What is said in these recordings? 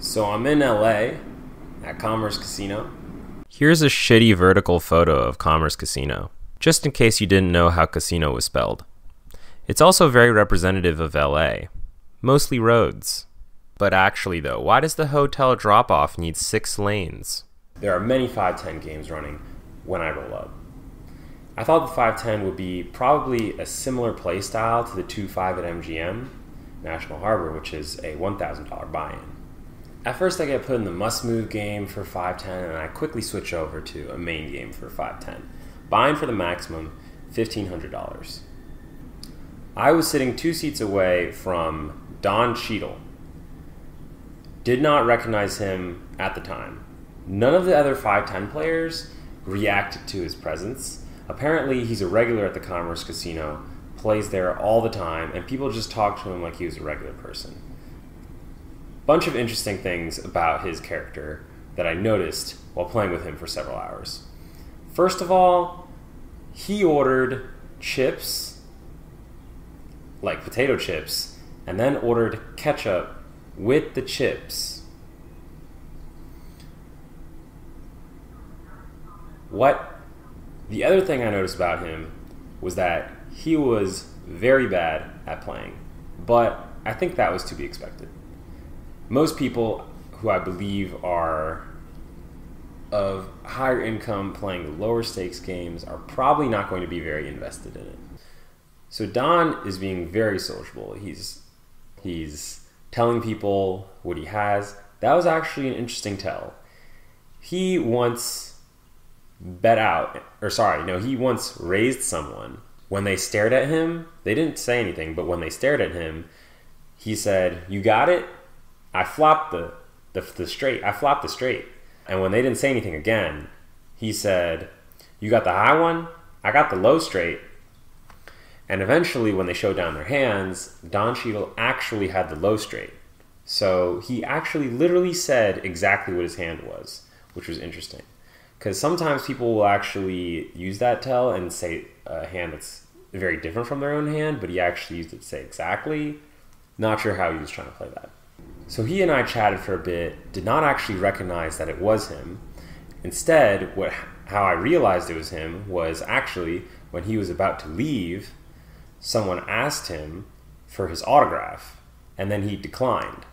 So I'm in LA at Commerce Casino. Here's a shitty vertical photo of Commerce Casino, just in case you didn't know how casino was spelled. It's also very representative of LA, mostly roads. But actually though, why does the hotel drop-off need 6 lanes? There are many 510 games running when I roll up. I thought the 510 would be probably a similar play style to the 2-5 at MGM, National Harbor, which is a $1,000 buy-in. At first I get put in the must-move game for 510 and I quickly switch over to a main game for 510. Buying for the maximum, $1,500. I was sitting 2 seats away from Don Cheadle. Did not recognize him at the time. None of the other 510 players reacted to his presence. Apparently he's a regular at the Commerce Casino, plays there all the time, and people just talk to him like he was a regular person. Bunch of interesting things about his character that I noticed while playing with him for several hours. First of all, he ordered chips, like potato chips, and then ordered ketchup with the chips. The other thing I noticed about him was that he was very bad at playing, but I think that was to be expected. Most people who I believe are of higher income playing lower stakes games are probably not going to be very invested in it. So Don is being very sociable. He's telling people what he has. That was actually an interesting tell. He once he once raised someone. When they stared at him, they didn't say anything, but when they stared at him, he said, "You got it? I flopped the straight. I flopped the straight." And when they didn't say anything again, he said, "You got the high one? I got the low straight." And eventually, when they showed down their hands, Don Cheadle actually had the low straight. So he actually literally said exactly what his hand was, which was interesting. Because sometimes people will actually use that tell and say a hand that's very different from their own hand, but he actually used it to say exactly. Not sure how he was trying to play that. So he and I chatted for a bit, did not actually recognize that it was him. Instead, how I realized it was him was actually when he was about to leave, someone asked him for his autograph, and then he declined.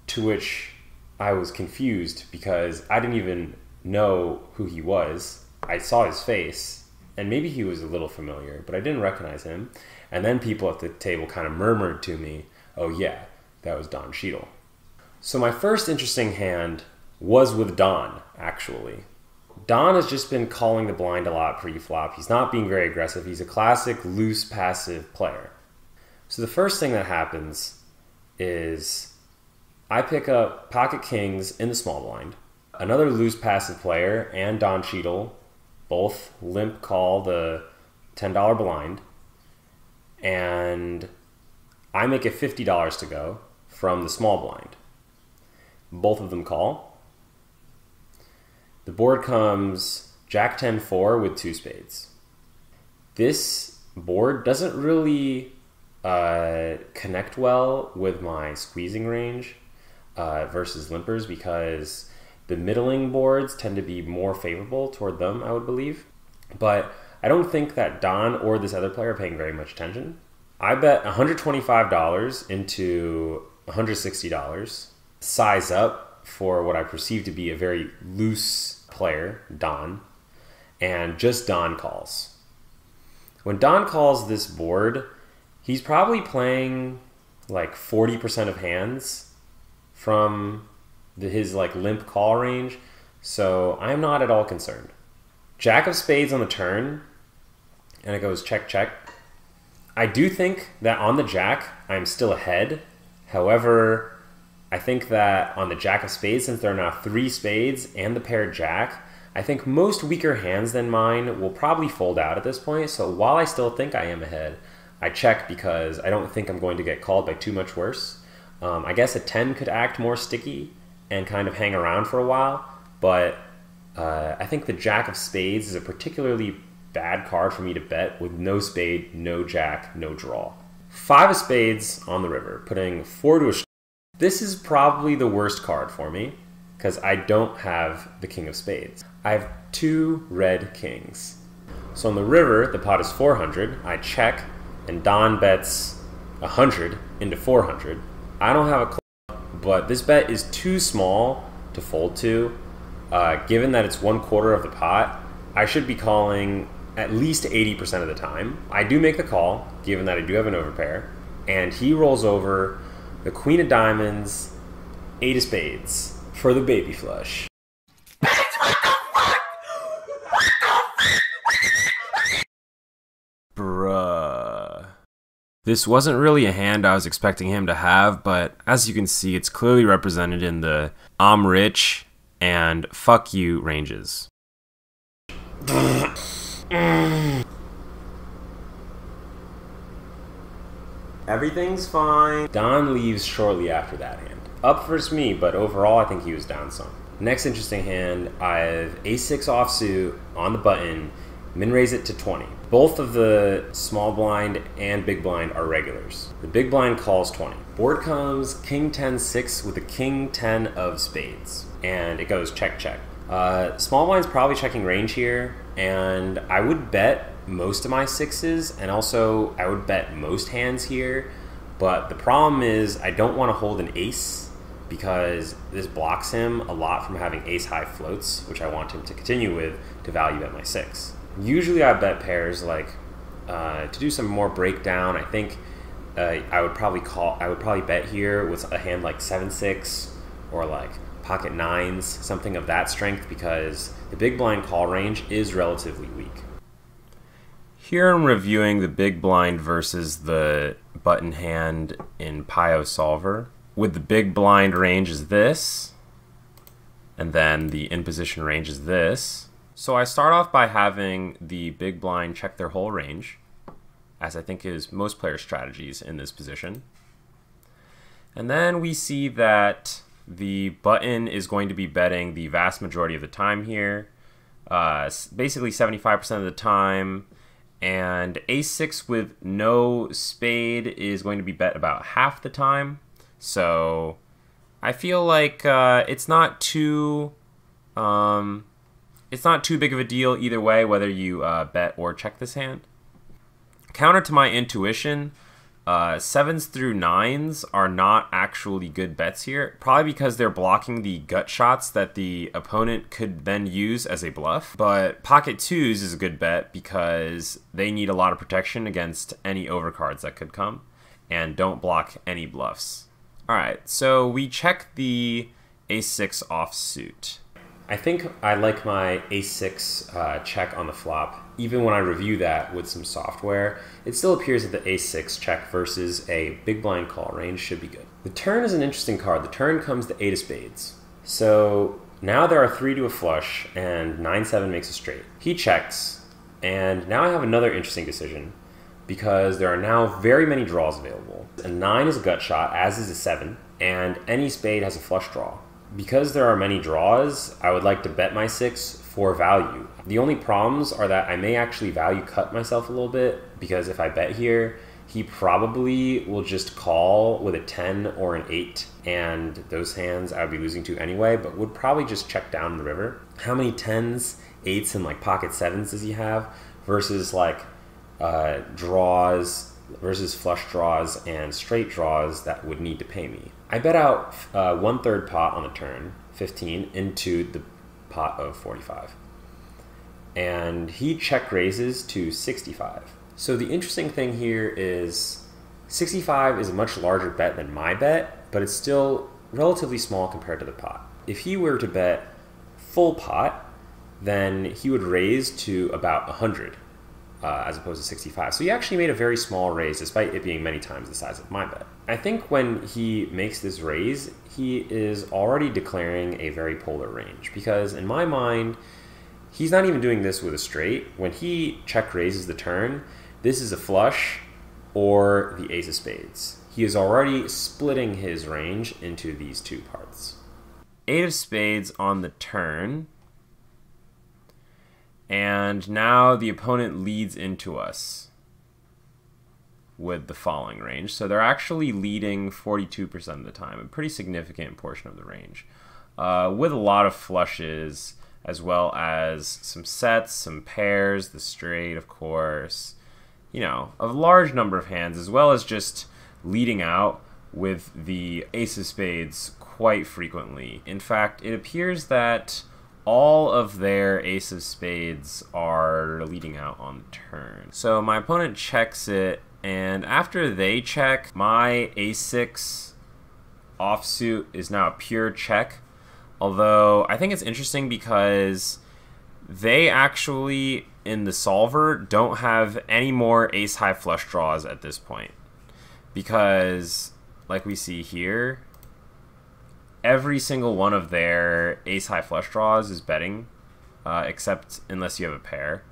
To which I was confused because I didn't even know who he was. I saw his face, and maybe he was a little familiar, but I didn't recognize him. And then people at the table kind of murmured to me, "Oh yeah, that was Don Cheadle." So my first interesting hand was with Don, actually. Don has just been calling the blind a lot pre-flop. He's not being very aggressive. He's a classic loose passive player. So the first thing that happens is I pick up pocket kings in the small blind. Another loose passive player and Don Cheadle both limp call the $10 blind. And I make it $50 to go from the small blind. Both of them call. The board comes Jack 10-4 with 2 spades. This board doesn't really connect well with my squeezing range versus limpers because the middling boards tend to be more favorable toward them, I would believe. But I don't think that Don or this other player are paying very much attention. I bet $125 into $160, size up for what I perceive to be a very loose player, Don, and just Don calls. When Don calls this board, he's probably playing like 40% of hands from his like limp call range, so I'm not at all concerned. Jack of spades on the turn, and it goes check, check. I do think that on the jack, I'm still ahead. However, I think that on the jack of spades, since there are now 3 spades and the paired jack, I think most weaker hands than mine will probably fold out at this point. So while I still think I am ahead, I check because I don't think I'm going to get called by too much worse. I guess a 10 could act more sticky and kind of hang around for a while, but I think the jack of spades is a particularly bad card for me to bet with no spade, no jack, no draw. 5 of spades on the river, putting 4 to a This is probably the worst card for me because I don't have the king of spades. I have 2 red kings. So on the river, the pot is 400. I check, and Don bets 100 into 400. I don't have a club, but this bet is too small to fold to. Given that it's 1/4 of the pot, I should be calling at least 80% of the time. I do make the call, given that I do have an overpair, and he rolls over the queen of diamonds, 8 of spades for the baby flush. Bruh. This wasn't really a hand I was expecting him to have, but as you can see, it's clearly represented in the I'm rich and fuck you ranges. Everything's fine. Don leaves shortly after that hand. Up versus me, but overall I think he was down some. Next interesting hand, I have ace-6 offsuit on the button, min-raise it to 20. Both of the small blind and big blind are regulars. The big blind calls 20. Board comes king 10-6 with a king 10 of spades, and it goes check check. Small blind's probably checking range here, and I would bet most of my 6s, and also I would bet most hands here, but the problem is I don't want to hold an ace because this blocks him a lot from having ace-high floats, which I want him to continue with to value bet my 6. Usually I bet pairs like to do some more breakdown. I think I would probably bet here with a hand like 7-6 or like pocket 9s, something of that strength, because the big blind call range is relatively weak. Here I'm reviewing the big blind versus the button hand in Pio Solver. With the big blind range is this, and then the in position range is this. So I start off by having the big blind check their whole range, as I think is most player strategies in this position. And then we see that the button is going to be betting the vast majority of the time here, basically 75% of the time, and ace-6 with no spade is going to be bet about half the time. So I feel like it's not too big of a deal either way, whether you bet or check this hand. Counter to my intuition, 7s through 9s are not actually good bets here, probably because they're blocking the gut shots that the opponent could then use as a bluff. But pocket 2s is a good bet because they need a lot of protection against any overcards that could come and don't block any bluffs. Alright, so we check the ace-6 offsuit. I think I like my ace-6 check on the flop. Even when I review that with some software, it still appears that the ace-6 check versus a big blind call range should be good. The turn is an interesting card. The turn comes the 8 of spades. So now there are 3 to a flush, and 9-7 makes a straight. He checks, and now I have another interesting decision, because there are now very many draws available. A 9 is a gut shot, as is a 7, and any spade has a flush draw. Because there are many draws, I would like to bet my 6 for value. The only problems are that I may actually value cut myself a little bit, because if I bet here, he probably will just call with a 10 or an 8, and those hands I would be losing to anyway, but would probably just check down the river. How many 10s, 8s, and like pocket 7s does he have versus like draws versus flush draws and straight draws that would need to pay me? I bet out 1/3 pot on the turn, 15, into the pot of 45. And he check raises to 65. So the interesting thing here is 65 is a much larger bet than my bet, but it's still relatively small compared to the pot. If he were to bet full pot, then he would raise to about 100 as opposed to 65. So he actually made a very small raise despite it being many times the size of my bet. I think when he makes this raise, he is already declaring a very polar range, because in my mind, he's not even doing this with a straight. When he check raises the turn, this is a flush or the ace of spades. He is already splitting his range into these two parts. 8 of spades on the turn. And now the opponent leads into us. with the following range. So they're actually leading 42% of the time, a pretty significant portion of the range, with a lot of flushes, as well as some sets, some pairs, the straight, of course, you know, a large number of hands, as well as just leading out with the ace of spades quite frequently. In fact, it appears that all of their ace of spades are leading out on the turn. So my opponent checks it, and after they check, my ace-6 offsuit is now a pure check. Although I think it's interesting because they actually, in the solver, don't have any more ace-high flush draws at this point. Because, like we see here, every single one of their ace-high flush draws is betting, except unless you have a pair.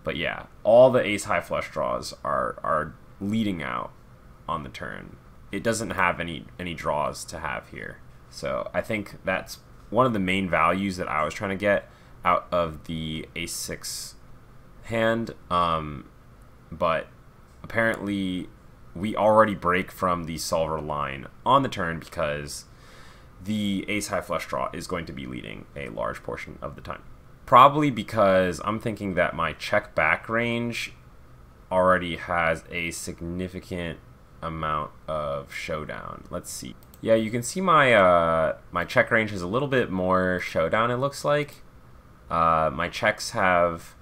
But yeah, all the ace-high flush draws are leading out on the turn. It doesn't have any draws to have here. So I think that's one of the main values that I was trying to get out of the ace-6 hand. But apparently we already break from the solver line on the turn because the ace-high flush draw is going to be leading a large portion of the time. Probably because I'm thinking that my check-back range already has a significant amount of showdown. Let's see. Yeah, you can see my my check range has a little bit more showdown, it looks like. My checks have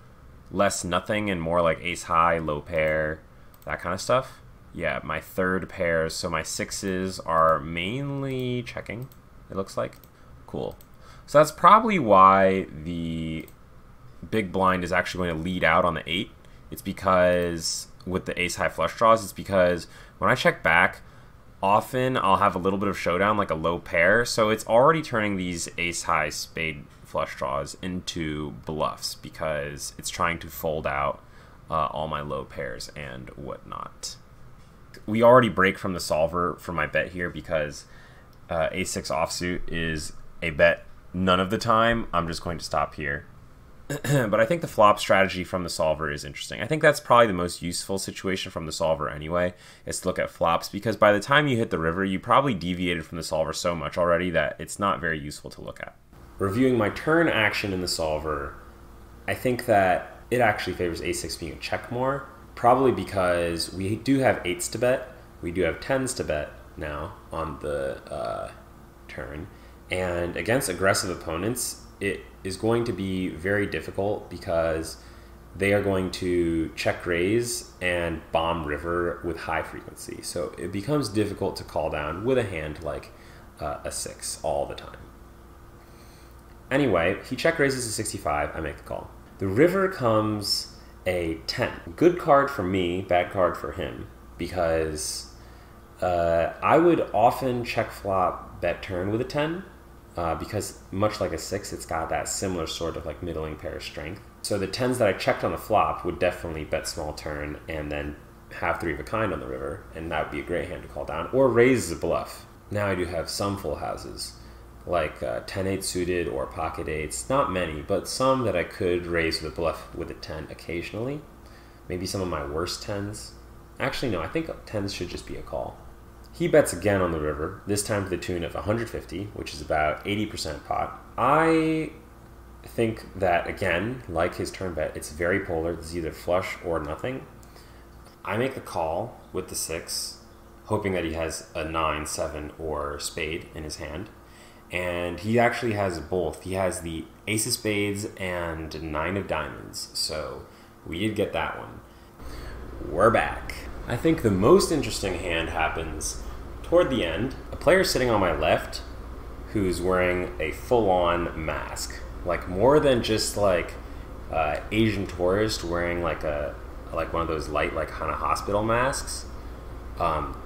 less nothing and more like ace-high, low pair, that kind of stuff. Yeah, my third pairs, so my sixes are mainly checking, it looks like. Cool. So that's probably why the big blind is actually going to lead out on the 8. It's because, with the ace-high flush draws, it's because when I check back, often I'll have a little bit of showdown, like a low pair, so it's already turning these ace-high spade flush draws into bluffs because it's trying to fold out all my low pairs and whatnot. We already break from the solver for my bet here because ace-6 offsuit is a bet none of the time. I'm just going to stop here. But I think the flop strategy from the solver is interesting. I think that's probably the most useful situation from the solver anyway, is to look at flops, because by the time you hit the river, you probably deviated from the solver so much already that it's not very useful to look at. Reviewing my turn action in the solver, I think that it actually favors ace-6 being a check more, probably because we do have 8s to bet, we do have 10s to bet now on the turn, and against aggressive opponents, it is going to be very difficult because they are going to check raise and bomb river with high frequency. So it becomes difficult to call down with a hand like a 6 all the time. Anyway, he check raises to 65, I make the call. The river comes a 10. Good card for me, bad card for him, because I would often check flop bet turn with a 10. Because much like a 6, it's got that similar sort of like middling pair strength. So the 10s that I checked on the flop would definitely bet small turn and then have 3 of a kind on the river, and that would be a great hand to call down, or raise a bluff. Now I do have some full houses, like 10-8 suited or pocket 8s, not many, but some that I could raise with a bluff with a 10 occasionally. Maybe some of my worst 10s. Actually, no, I think 10s should just be a call. He bets again on the river, this time to the tune of 150, which is about 80% pot. I think that, again, like his turn bet, it's very polar. It's either flush or nothing. I make the call with the 6, hoping that he has a 9, 7, or spade in his hand. And he actually has both. He has the ace of spades and 9 of diamonds. So we did get that one. We're back. I think the most interesting hand happens toward the end. A player sitting on my left who's wearing a full-on mask, like more than just like Asian tourist wearing like one of those light like kind of hospital masks.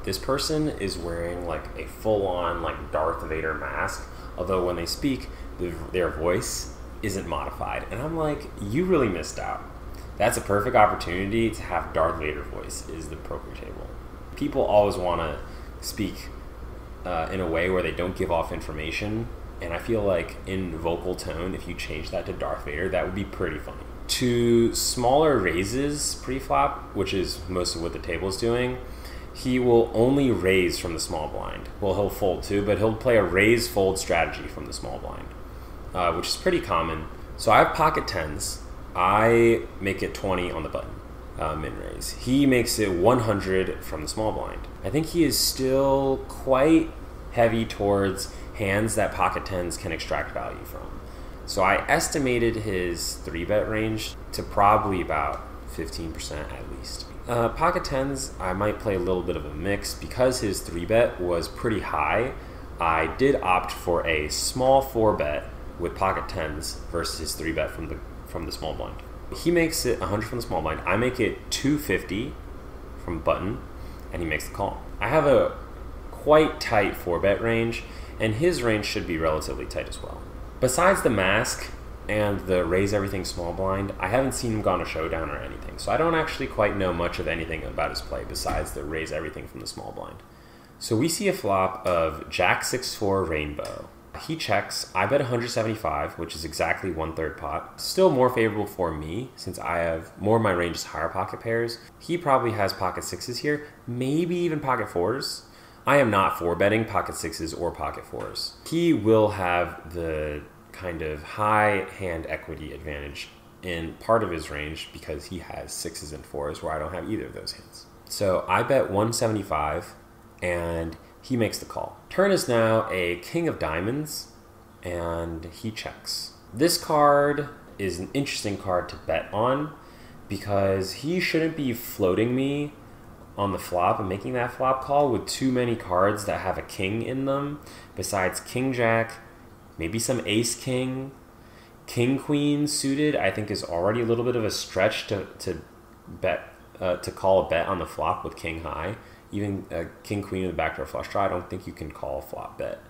This person is wearing like a full-on like Darth Vader mask, although when they speak, their voice isn't modified, and I'm like, you really missed out. That's a perfect opportunity to have Darth Vader voice is the poker table. People always want to speak in a way where they don't give off information, and I feel like in vocal tone, if you change that to Darth Vader, that would be pretty funny. To smaller raises pre-flop, which is most of what the table is doing, he will only raise from the small blind. Well, he'll fold too, but he'll play a raise fold strategy from the small blind, which is pretty common. So I have pocket tens. I make it 20 on the button, min raise. He makes it 100 from the small blind. I think he is still quite heavy towards hands that pocket tens can extract value from. So I estimated his 3-bet range to probably about 15% at least. Pocket tens, I might play a little bit of a mix. Because his 3-bet was pretty high, I did opt for a small 4-bet with pocket tens versus his 3-bet from the small blind. He makes it 100 from the small blind. I make it 250 from button, and he makes the call. I have a quite tight 4-bet range, and his range should be relatively tight as well. Besides the mask and the raise everything small blind, I haven't seen him gone a showdown or anything, so I don't actually quite know much of anything about his play besides the raise everything from the small blind. So we see a flop of Jack 6-4 rainbow. He checks. I bet 175, which is exactly 1/3 pot. Still more favorable for me since I have more of my range is higher pocket pairs. He probably has pocket sixes here, maybe even pocket fours. I am not 4-betting pocket sixes or pocket fours. He will have the kind of high hand equity advantage in part of his range because he has sixes and fours where I don't have either of those hands. So I bet 175 and he makes the call. Turn is now a king of diamonds and he checks. This card is an interesting card to bet on because he shouldn't be floating me on the flop and making that flop call with too many cards that have a king in them besides king jack, maybe some ace king. King queen suited I think is already a little bit of a stretch to bet to call a bet on the flop with king high. Even king queen with backdoor flush draw, I don't think you can call a flop bet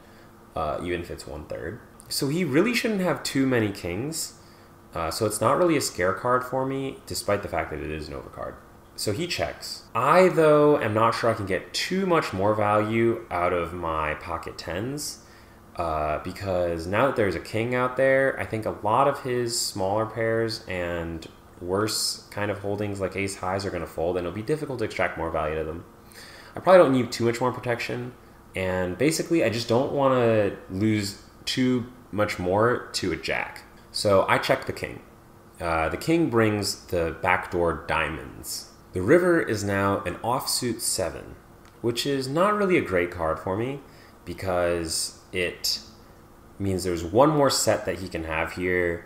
even if it's 1/3. So he really shouldn't have too many kings. So it's not really a scare card for me despite the fact that it is an overcard. So he checks. I, though, am not sure I can get too much more value out of my pocket tens because now that there's a king out there, I think a lot of his smaller pairs and worse kind of holdings like ace highs are going to fold, and it'll be difficult to extract more value to them. I probably don't need too much more protection, and basically I just don't want to lose too much more to a jack. So I check the king. The king brings the backdoor diamonds. The river is now an offsuit 7, which is not really a great card for me because it means there's one more set that he can have here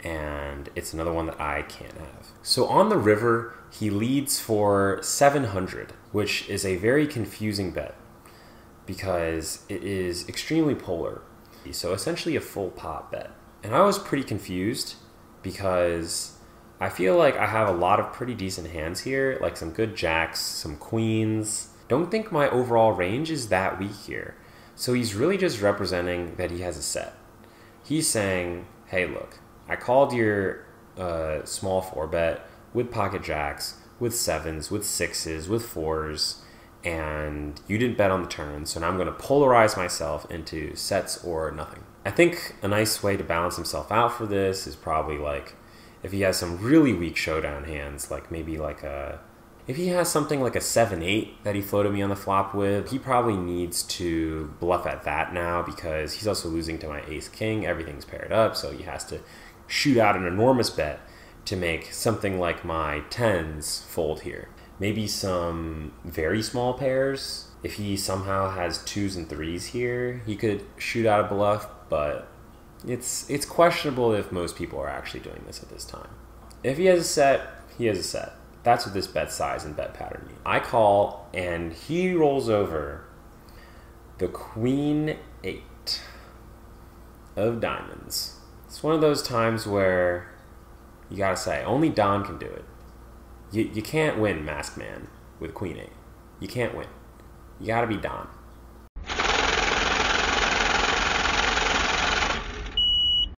and it's another one that I can't have. So on the river, he leads for 700, which is a very confusing bet because it is extremely polar. So essentially a full pot bet. And I was pretty confused because I feel like I have a lot of pretty decent hands here, like some good jacks, some queens. Don't think my overall range is that weak here. So he's really just representing that he has a set. He's saying, hey, look, I called your small 4-bet with pocket jacks, with sevens, with sixes, with fours, and you didn't bet on the turn, so now I'm going to polarize myself into sets or nothing. I think a nice way to balance himself out for this is probably like if he has some really weak showdown hands, like maybe like if he has something like a 7-8 that he floated me on the flop with, he probably needs to bluff at that now because he's also losing to my ace king. Everything's paired up, so he has to shoot out an enormous bet to make something like my tens fold here. Maybe some very small pairs. If he somehow has 2s and 3s here, he could shoot out a bluff, but it's questionable if most people are actually doing this at this time. If he has a set, he has a set. That's what this bet size and bet pattern means. I call, and he rolls over the queen 8 of diamonds. It's one of those times where you gotta say, only Don can do it. You can't win Masked Man with queen 8. You can't win. You gotta be Don.